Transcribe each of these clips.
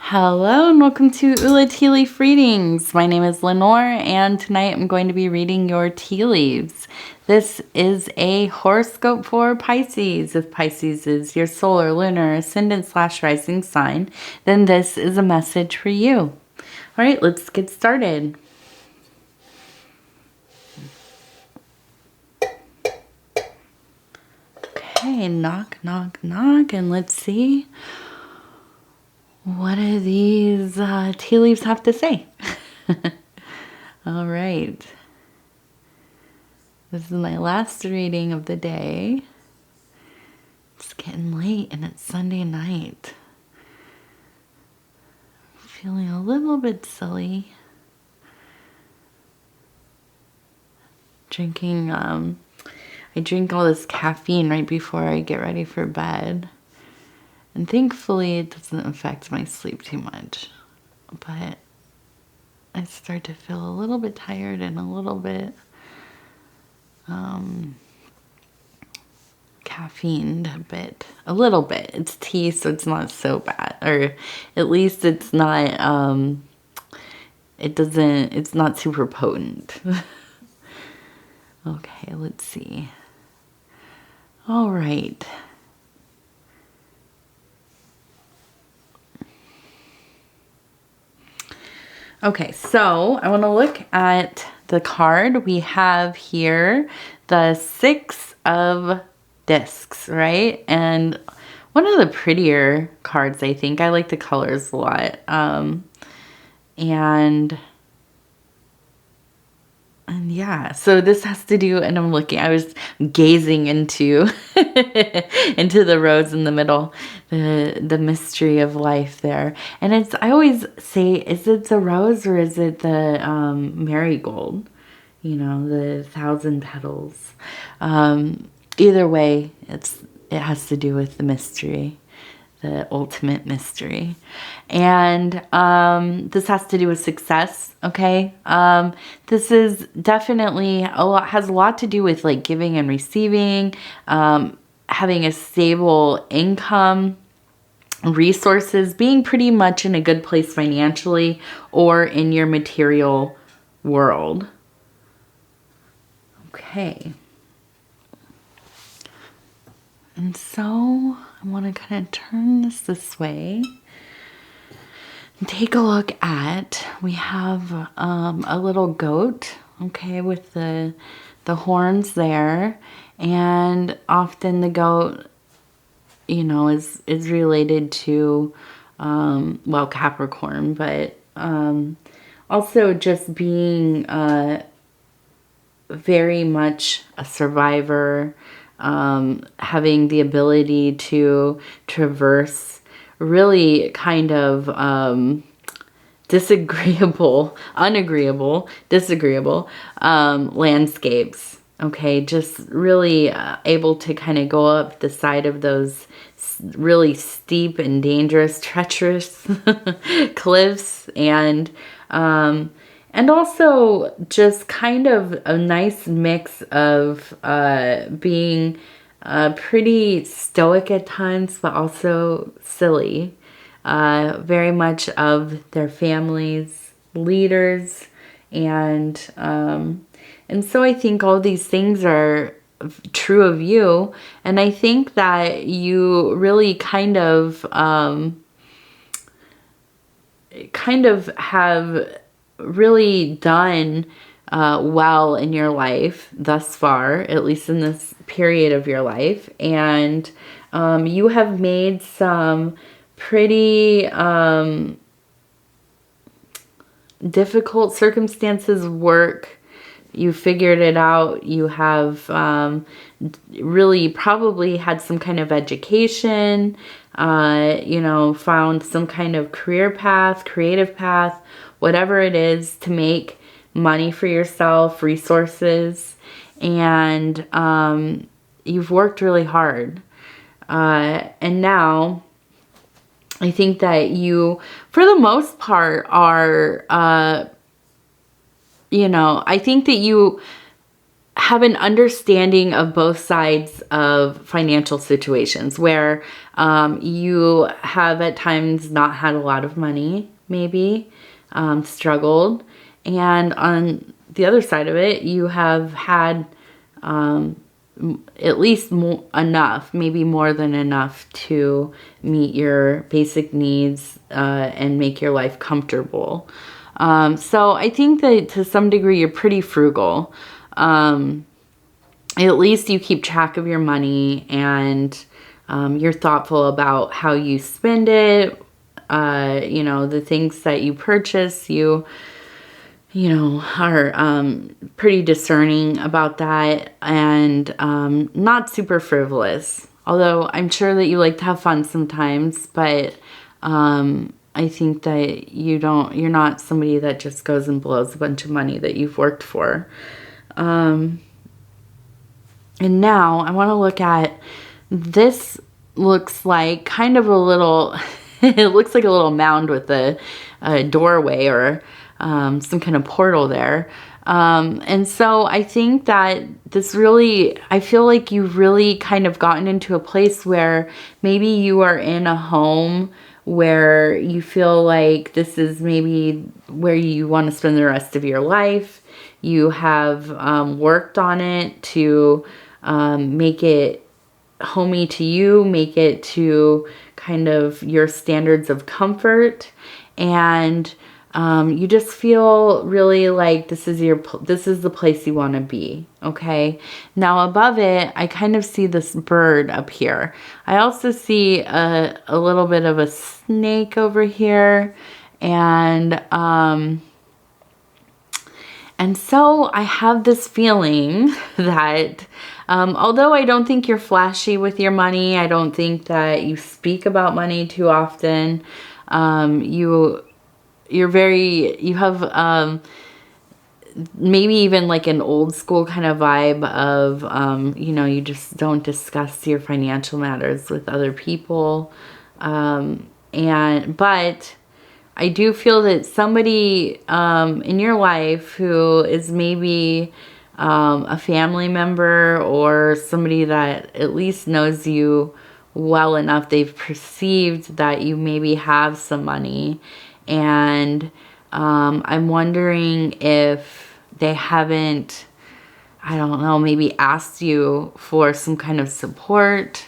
Hello and welcome to Ula Tea Leaf Readings. My name is Lenor and tonight I'm going to be reading your tea leaves. This is a horoscope for Pisces. If Pisces is your solar, lunar, ascendant / rising sign, then this is a message for you. All right, let's get started. Okay, knock, knock, knock, and let's see. What do these tea leaves have to say? All right. This is my last reading of the day. It's getting late and it's Sunday night. Feeling a little bit silly. Drinking, I drink all this caffeine right before I get ready for bed. And thankfully it doesn't affect my sleep too much. But I start to feel a little bit tired and a little bit caffeined a little bit. It's tea, so it's not so bad, or at least it's not it's not super potent. Okay, let's see. All right. Okay, so I want to look at the card. We have here the 6 of discs, right? And one of the prettier cards, I think. I like the colors a lot. And yeah, so this has to do, and I was gazing into into the rose in the middle, the mystery of life there. And I always say, is it the rose or is it the marigold? You know, the 1,000 petals. Either way, it has to do with the mystery. The ultimate mystery. And this has to do with success, okay? This is definitely has a lot to do with like giving and receiving, having a stable income, resources, being pretty much in a good place financially or in your material world. Okay. And so I want to kind of turn this way and take a look at, we have a little goat, okay, with the horns there. And often the goat, you know, is related to, well, Capricorn, but also just being very much a survivor, having the ability to traverse really kind of disagreeable landscapes, okay? Just really able to kind of go up the side of those really steep and dangerous, treacherous cliffs, and also just kind of a nice mix of being pretty stoic at times, but also silly. Very much of their families, leaders, and so I think all these things are true of you, and I think that you really kind of have really done well in your life thus far, at least in this period of your life. And you have made some pretty difficult circumstances work. You figured it out. You have really probably had some kind of education, you know, found some kind of career path, creative path, whatever it is, to make money for yourself, resources, and you've worked really hard. And now I think that you, for the most part, are, you know, I think that you have an understanding of both sides of financial situations where you have at times not had a lot of money, maybe struggled. And on the other side of it, you have had at least enough, maybe more than enough to meet your basic needs and make your life comfortable. So I think that to some degree you're pretty frugal. At least you keep track of your money and you're thoughtful about how you spend it. You know, the things that you purchase, you know, are pretty discerning about that and not super frivolous. Although I'm sure that you like to have fun sometimes, but I think that you're not somebody that just goes and blows a bunch of money that you've worked for. And now I want to look at, this looks like kind of a little, it looks like a little mound with a doorway or some kind of portal there. And so I think that this really, I feel like you've really kind of gotten into a place where maybe you are in a home where you feel like this is maybe where you want to spend the rest of your life. You have worked on it to make it homey to you, make it to kind of your standards of comfort, and you just feel really like this is the place you want to be. Okay. Now above it, I kind of see this bird up here. I also see a little bit of a snake over here, and so I have this feeling that although I don't think you're flashy with your money, I don't think that you speak about money too often, you have maybe even like an old school kind of vibe of, you know, you just don't discuss your financial matters with other people. But I do feel that somebody in your life who is maybe a family member or somebody that at least knows you well enough, they've perceived that you maybe have some money. And I'm wondering if they haven't, I don't know, maybe asked you for some kind of support.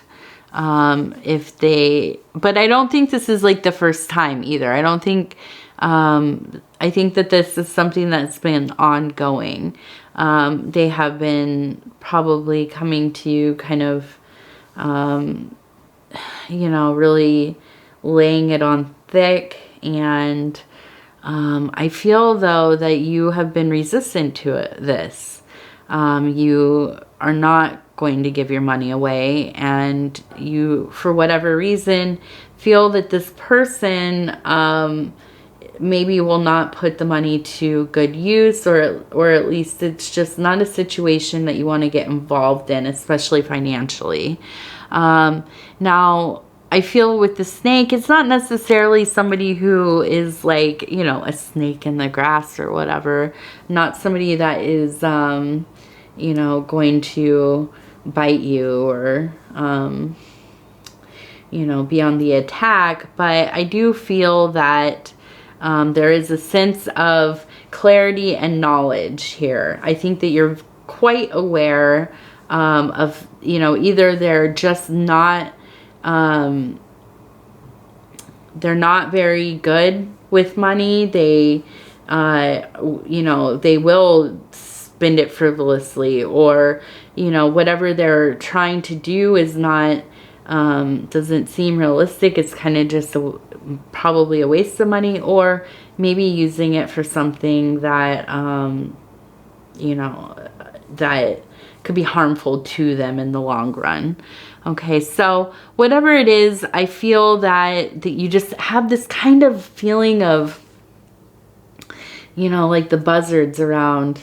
But I don't think this is like the first time either. I don't think, I think that this is something that's been ongoing. They have been probably coming to you kind of, you know, really laying it on thick. And I feel though that you have been resistant to this. You are not going to give your money away, and you, for whatever reason, feel that this person maybe will not put the money to good use, or at least it's just not a situation that you want to get involved in, especially financially. Now, I feel with the snake, it's not necessarily somebody who is like, you know, a snake in the grass or whatever. Not somebody that is, you know, going to bite you or, you know, be on the attack. But I do feel that there is a sense of clarity and knowledge here. I think that you're quite aware of, you know, either they're just not, they're not very good with money. They, you know, they will spend it frivolously, or, you know, whatever they're trying to do is not, doesn't seem realistic. It's kind of just probably a waste of money, or maybe using it for something that, you know, that could be harmful to them in the long run. Okay, so whatever it is, I feel that you just have this kind of feeling of, you know, like the buzzards around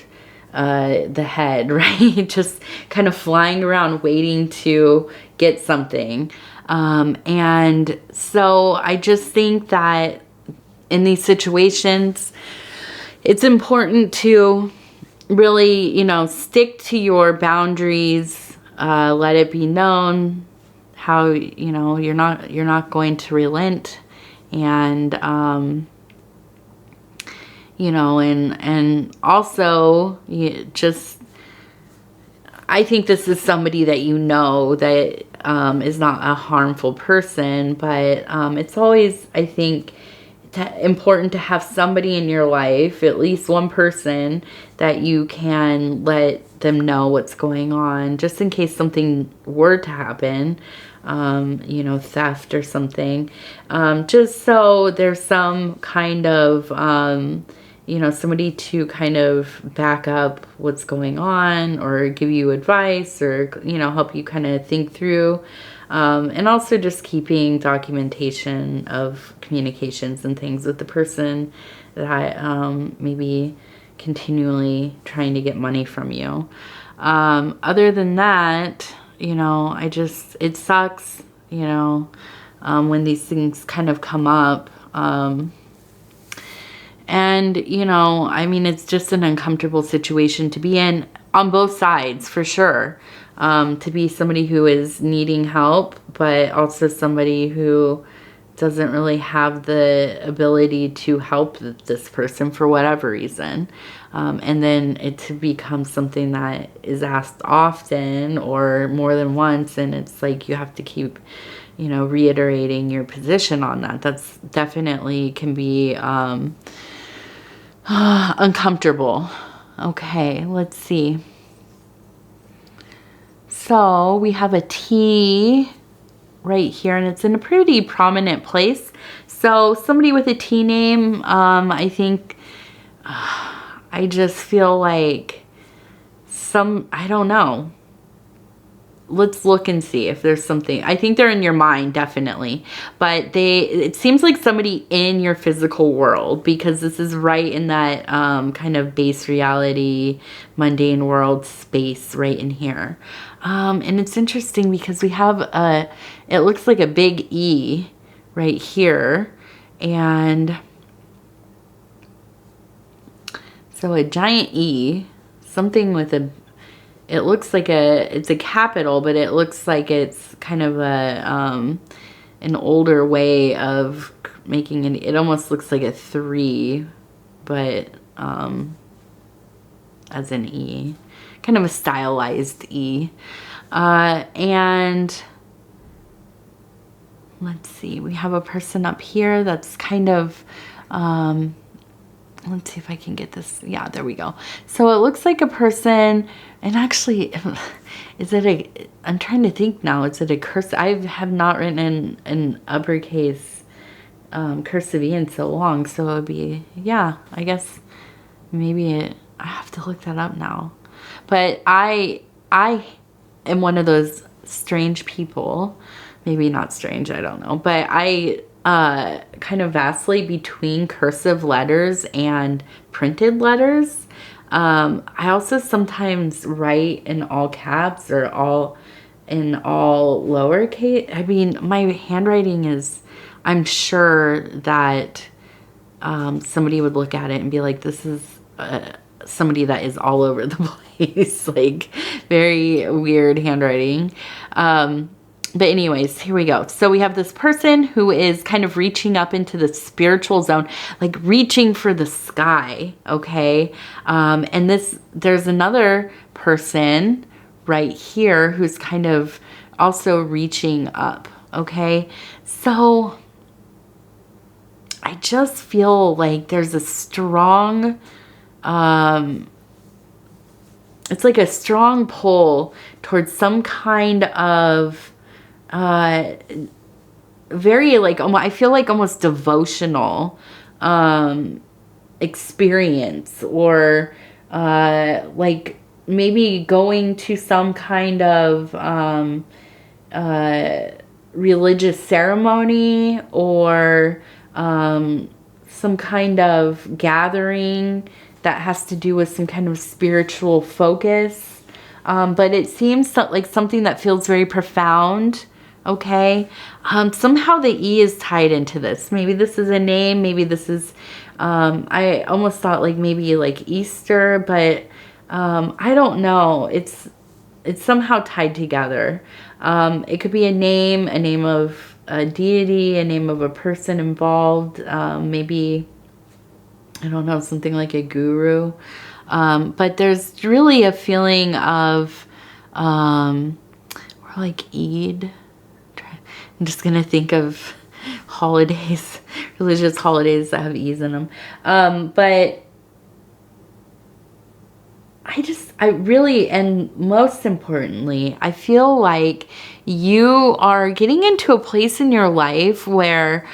the head, right? Just kind of flying around waiting to get something. And so I just think that in these situations, it's important to really, you know, stick to your boundaries. Let it be known how, you know, you're not going to relent. And, you know, and also just, I think this is somebody that you know that is not a harmful person, but it's always, I think, important to have somebody in your life, at least one person, that you can let them know what's going on, just in case something were to happen, you know, theft or something, just so there's some kind of, you know, somebody to kind of back up what's going on or give you advice or, you know, help you kind of think through. And also just keeping documentation of communications and things with the person that maybe continually trying to get money from you. Other than that, you know, it sucks, you know, when these things kind of come up. And, you know, I mean, it's just an uncomfortable situation to be in on both sides, for sure. To be somebody who is needing help, but also somebody who doesn't really have the ability to help this person for whatever reason. And then it to become something that is asked often or more than once. And it's like you have to keep, you know, reiterating your position on that. That's definitely can be uncomfortable. Okay, let's see. So we have a T right here, and it's in a pretty prominent place. So somebody with a T name, I think, I just feel like I don't know. Let's look and see if there's something. I think they're in your mind, definitely. But it seems like somebody in your physical world, because this is right in that kind of base reality, mundane world space right in here. And it's interesting because we have it looks like a big E right here. And so a giant E, something with it looks like it's a capital, but it looks like it's kind of an older way of making it almost looks like a 3, but as an E, kind of a stylized E. And let's see, we have a person up here that's kind of, let's see if I can get this. Yeah, there we go. So it looks like a person, and actually, I'm trying to think now, is it a cursive? I have not written in an uppercase cursive E in so long, so it would be, yeah, I guess maybe I have to look that up now. But I am one of those strange people, maybe not strange, I don't know, but I kind of vacillate between cursive letters and printed letters. I also sometimes write in all caps or in all lowercase. I mean, my handwriting is, I'm sure that somebody would look at it and be like, this is somebody that is all over the place, like very weird handwriting. But anyways, here we go. So we have this person who is kind of reaching up into the spiritual zone, like reaching for the sky, okay? And there's another person right here who's kind of also reaching up, okay? So I just feel like there's a strong, it's like a strong pull towards some kind of very like, I feel like almost devotional experience, or like maybe going to some kind of religious ceremony, or some kind of gathering that has to do with some kind of spiritual focus. But it seems like something that feels very profound. Okay. Somehow the E is tied into this. Maybe this is a name. Maybe this is, I almost thought like maybe like Easter, but I don't know. It's somehow tied together. It could be a name of a deity, a name of a person involved, maybe, I don't know, something like a guru. But there's really a feeling of, or like Eid. I'm just going to think of holidays, religious holidays that have E's in them. But I really, and most importantly, I feel like you are getting into a place in your life where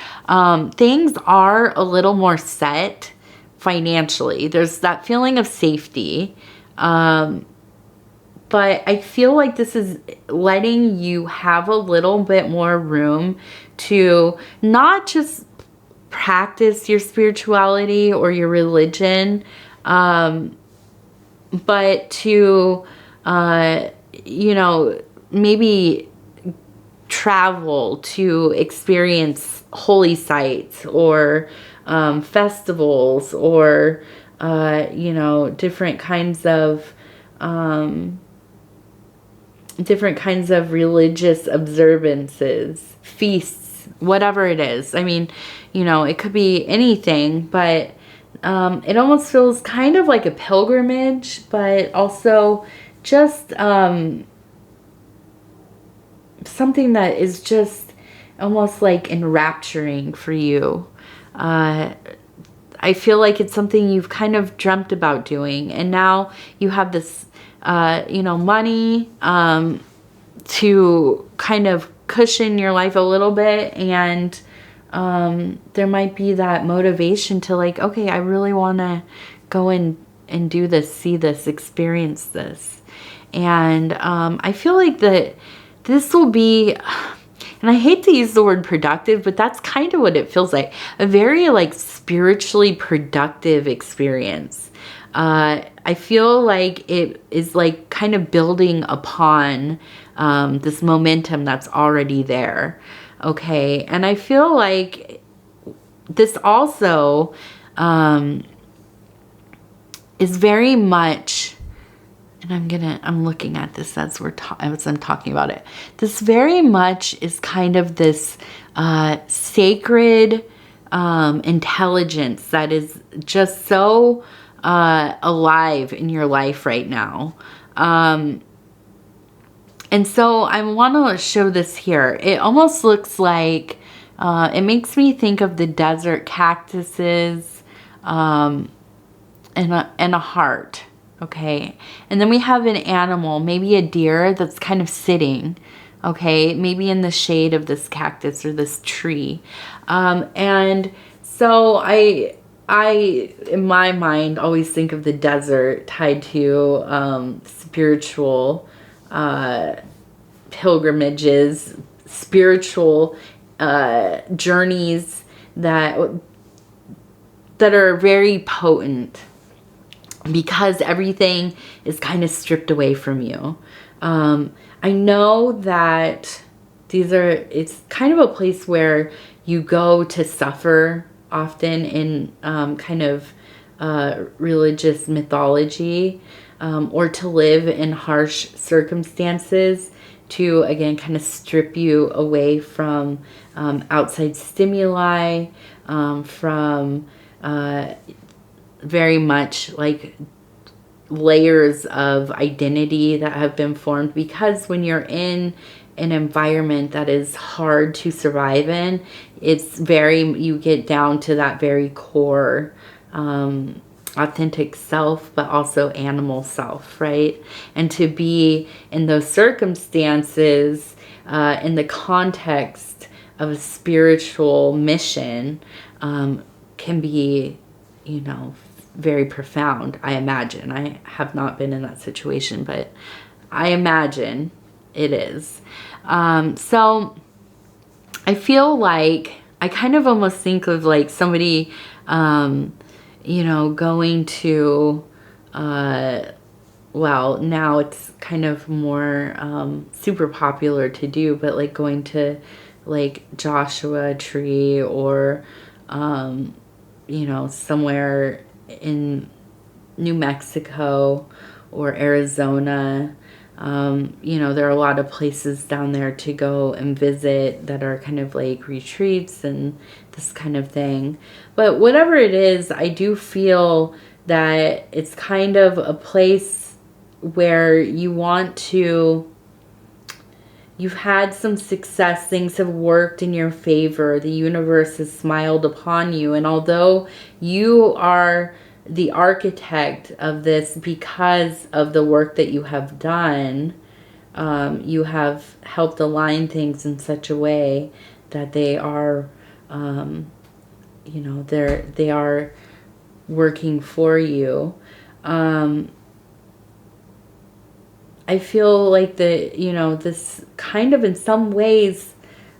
things are a little more set financially. There's that feeling of safety. But I feel like this is letting you have a little bit more room to not just practice your spirituality or your religion, but to, you know, maybe travel to experience holy sites or festivals or, you know, different kinds of religious observances, feasts, whatever it is. I mean, you know, it could be anything, but it almost feels kind of like a pilgrimage, but also just something that is just almost like enrapturing for you. I feel like it's something you've kind of dreamt about doing, and now you have this, you know, money to kind of cushion your life a little bit, and there might be that motivation to like, okay, I really want to go and do this, see this, experience this. And I feel like that this will be, and I hate to use the word productive, but that's kind of what it feels like, a very like spiritually productive experience. I feel like it is like kind of building upon this momentum that's already there. Okay. And I feel like this also is very much, and I'm looking at this as I'm talking about it. This very much is kind of this sacred intelligence that is just so alive in your life right now. And so I want to show this here. It almost looks like, it makes me think of the desert cactuses and a heart. Okay. And then we have an animal, maybe a deer that's kind of sitting, okay, maybe in the shade of this cactus or this tree. And so I, in my mind, always think of the desert tied to spiritual pilgrimages, spiritual journeys that are very potent, because everything is kind of stripped away from you. I know that it's kind of a place where you go to suffer often in kind of religious mythology, or to live in harsh circumstances to, again, kind of strip you away from outside stimuli, from very much like layers of identity that have been formed. Because when you're in an environment that is hard to survive in, you get down to that very core authentic self, but also animal self, right? And to be in those circumstances in the context of a spiritual mission can be, you know, very profound, I imagine. I have not been in that situation, but I imagine it is. So I feel like I kind of almost think of like somebody, you know, going to, well, now it's kind of more super popular to do, but like going to like Joshua Tree or, you know, somewhere in New Mexico or Arizona. You know, there are a lot of places down there to go and visit that are kind of like retreats and this kind of thing. But whatever it is, I do feel that it's kind of a place where you want to, you've had some success, things have worked in your favor, the universe has smiled upon you, and although you are the architect of this because of the work that you have done, you have helped align things in such a way that they are, you know, they are working for you. I feel like you know, this kind of in some ways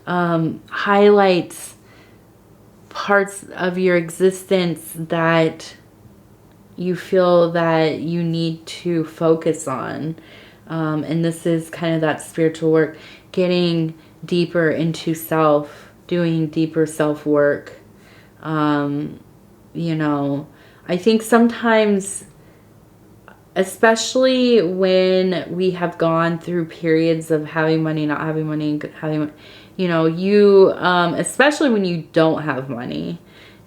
highlights parts of your existence that you feel that you need to focus on. And this is kind of that spiritual work, getting deeper into self, doing deeper self-work. You know, I think sometimes, especially when we have gone through periods of having money, not having money, having, you know, especially when you don't have money,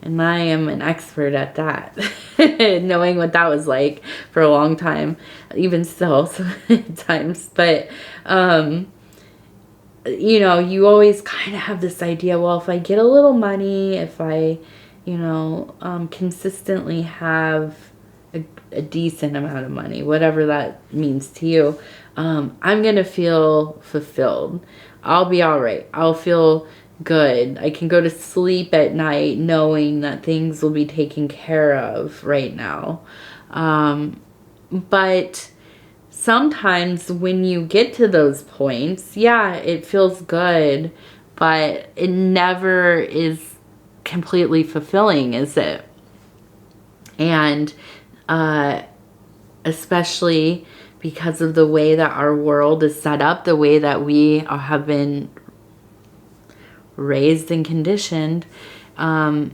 and I am an expert at that, knowing what that was like for a long time, even still sometimes. But, you know, you always kind of have this idea, well, if I get a little money, if I, you know, consistently have a decent amount of money, whatever that means to you, I'm going to feel fulfilled. I'll be all right. I'll feel good. I can go to sleep at night knowing that things will be taken care of right now. But sometimes when you get to those points, yeah, it feels good, but it never is completely fulfilling, is it? And especially because of the way that our world is set up, the way that we have been raised and conditioned, and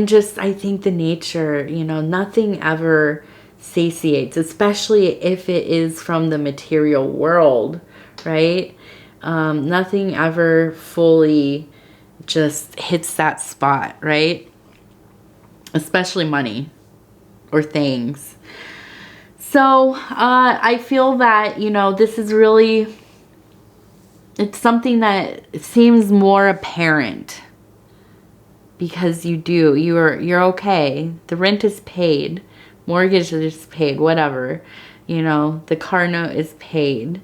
just, I think the nature, you know, nothing ever satiates, especially if it is from the material world, right? Nothing ever fully just hits that spot, right? Especially money or things. So I feel that, you know, this is really, it's something that seems more apparent because you're okay. The rent is paid, mortgage is paid, whatever, you know, the car note is paid,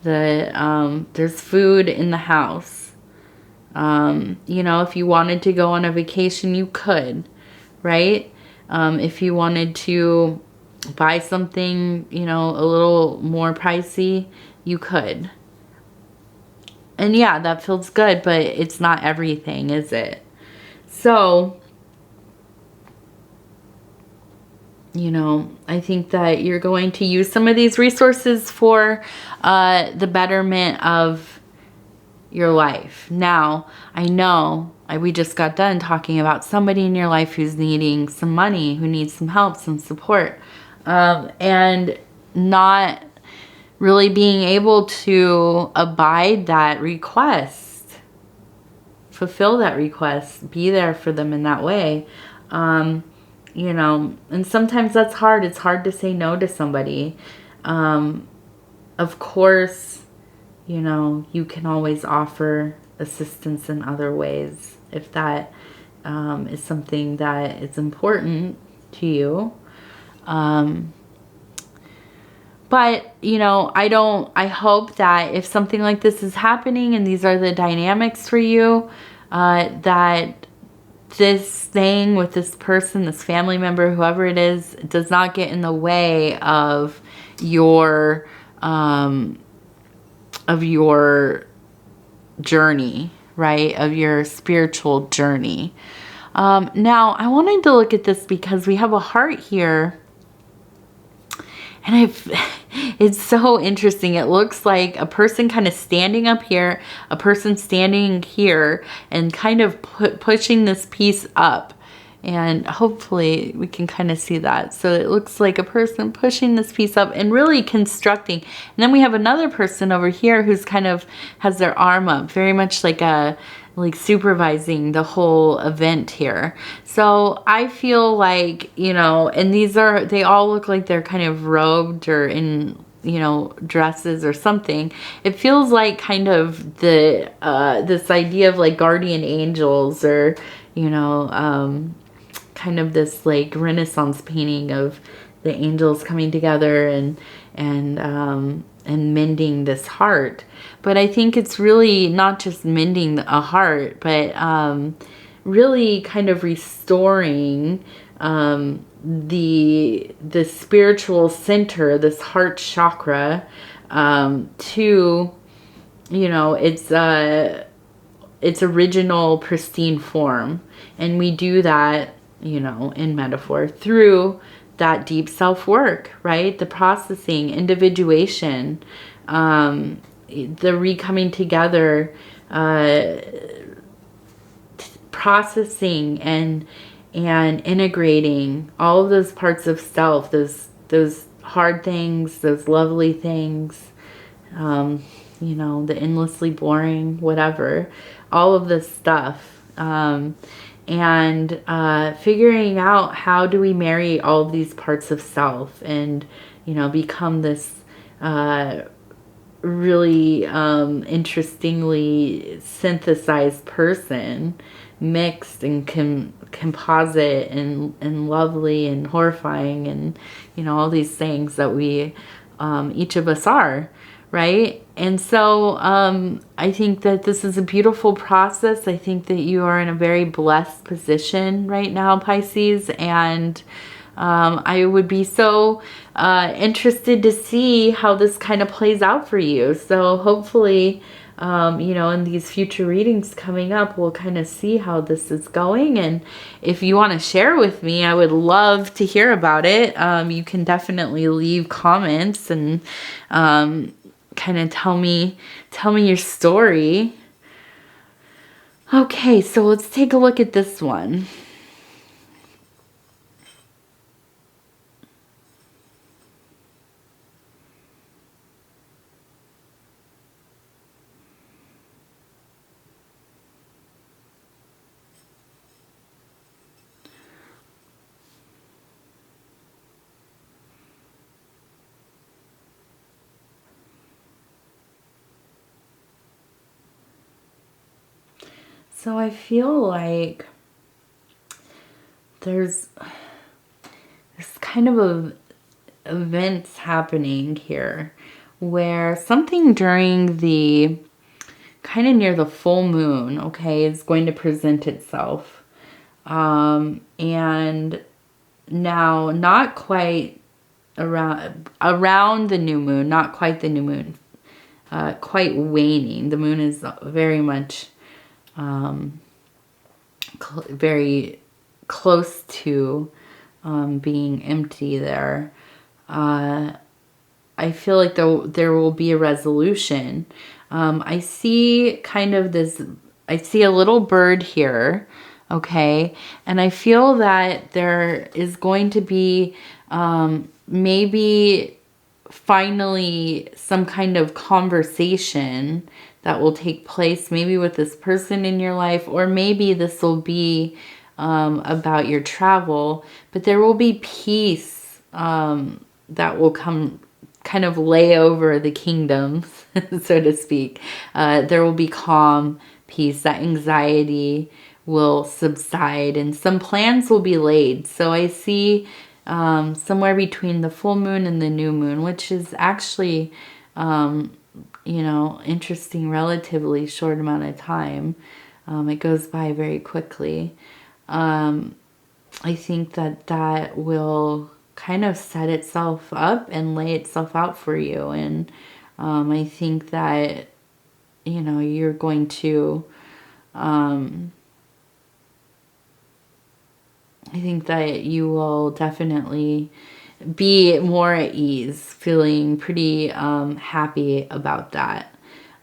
there's food in the house. You know, if you wanted to go on a vacation, you could, right? If you wanted to buy something, you know, a little more pricey, you could. And yeah, that feels good, but it's not everything, is it? So, you know, I think that you're going to use some of these resources for the betterment of your life. Now, I know we just got done talking about somebody in your life who's needing some money, who needs some help, some support, and not really being able to abide that request, fulfill that request, be there for them in that way. You know, and sometimes that's hard. It's hard to say no to somebody. Of course, you know, you can always offer assistance in other ways if that is something that is important to you. But, you know, I hope that if something like this is happening and these are the dynamics for you, that this thing with this person, this family member, whoever it is, does not get in the way of your journey, right? Of your spiritual journey. Now, I wanted to look at this because we have a heart here. And it's so interesting. It looks like a person kind of standing up here, a person standing here, and kind of pushing this piece up. And hopefully we can kind of see that. So it looks like a person pushing this piece up and really constructing. And then we have another person over here who's kind of has their arm up, very much like supervising the whole event here. So I feel like, you know, and they all look like they're kind of robed or in, you know, dresses or something. It feels like kind of this idea of like guardian angels, or, you know, kind of this like Renaissance painting of the angels coming together and mending this heart. But I think it's really not just mending a heart, but really kind of restoring the spiritual center, this heart chakra, to, you know, its original pristine form. And we do that, you know, in metaphor through that deep self-work, right? The processing, individuation, the recoming together, processing and integrating all of those parts of self, those hard things, those lovely things, you know, the endlessly boring, whatever, all of this stuff. And figuring out how do we marry all of these parts of self and, you know, become this really interestingly synthesized person, mixed and composite and lovely and horrifying, and, you know, all these things that we each of us are, right? And so I think that this is a beautiful process. I think that you are in a very blessed position right now, Pisces, and I would be so interested to see how this kind of plays out for you. So hopefully, you know, in these future readings coming up, we'll kind of see how this is going. And if you want to share with me, I would love to hear about it. You can definitely leave comments and kind of tell me your story. Okay, so let's take a look at this one. So I feel like there's this kind of events happening here where something during the kind of near the full moon, okay, is going to present itself. And now not quite around the new moon, not quite the new moon, quite waning. The moon is very much very close to being empty there. I feel like there will be a resolution. I see kind of this, I see a little bird here, okay? And I feel that there is going to be maybe finally some kind of conversation that will take place, maybe with this person in your life, or maybe this will be about your travel, but there will be peace that will come, kind of lay over the kingdoms, so to speak. There will be calm, peace, that anxiety will subside, and some plans will be laid. So I see somewhere between the full moon and the new moon, which is actually, you know, interesting, relatively short amount of time. It goes by very quickly. I think that will kind of set itself up and lay itself out for you. And I think that, you know, you're going to, I think that you will definitely be more at ease, feeling pretty happy about that.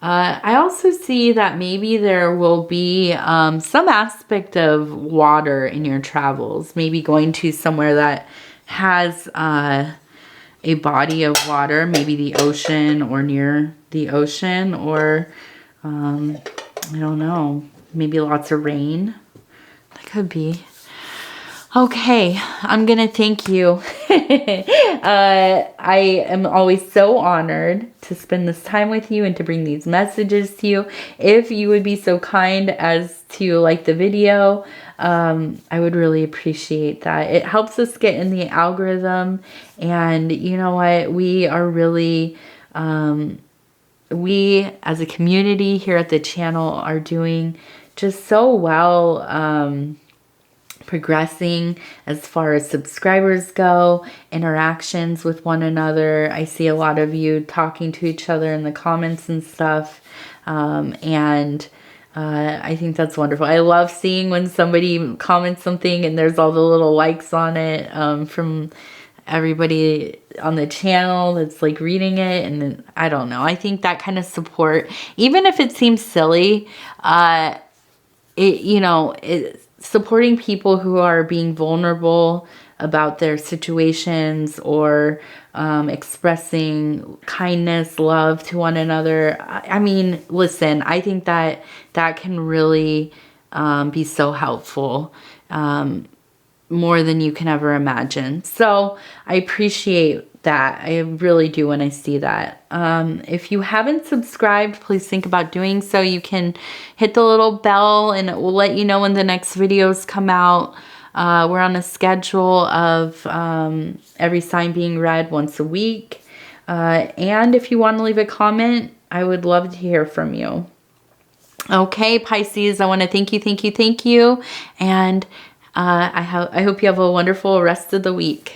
I also see that maybe there will be some aspect of water in your travels. Maybe going to somewhere that has a body of water, maybe the ocean or near the ocean, or I don't know, maybe lots of rain. That could be. Okay, I'm gonna thank you. I am always so honored to spend this time with you and to bring these messages to you. If you would be so kind as to like the video, I would really appreciate that. It helps us get in the algorithm, and you know what? We are really, we as a community here at the channel are doing just so well. Progressing as far as subscribers go, interactions with one another. I see a lot of you talking to each other in the comments and stuff. And I think that's wonderful. I love seeing when somebody comments something and there's all the little likes on it from everybody on the channel that's like reading it. And then, I don't know. I think that kind of support, even if it seems silly, supporting people who are being vulnerable about their situations, or expressing kindness, love to one another. I mean, listen, I think that that can really be so helpful, more than you can ever imagine. So I appreciate that. I really do when I see that. If you haven't subscribed, please think about doing so. You can hit the little bell and it will let you know when the next videos come out. We're on a schedule of every sign being read once a week. And if you want to leave a comment, I would love to hear from you. Okay, Pisces, I want to thank you. And I hope you have a wonderful rest of the week.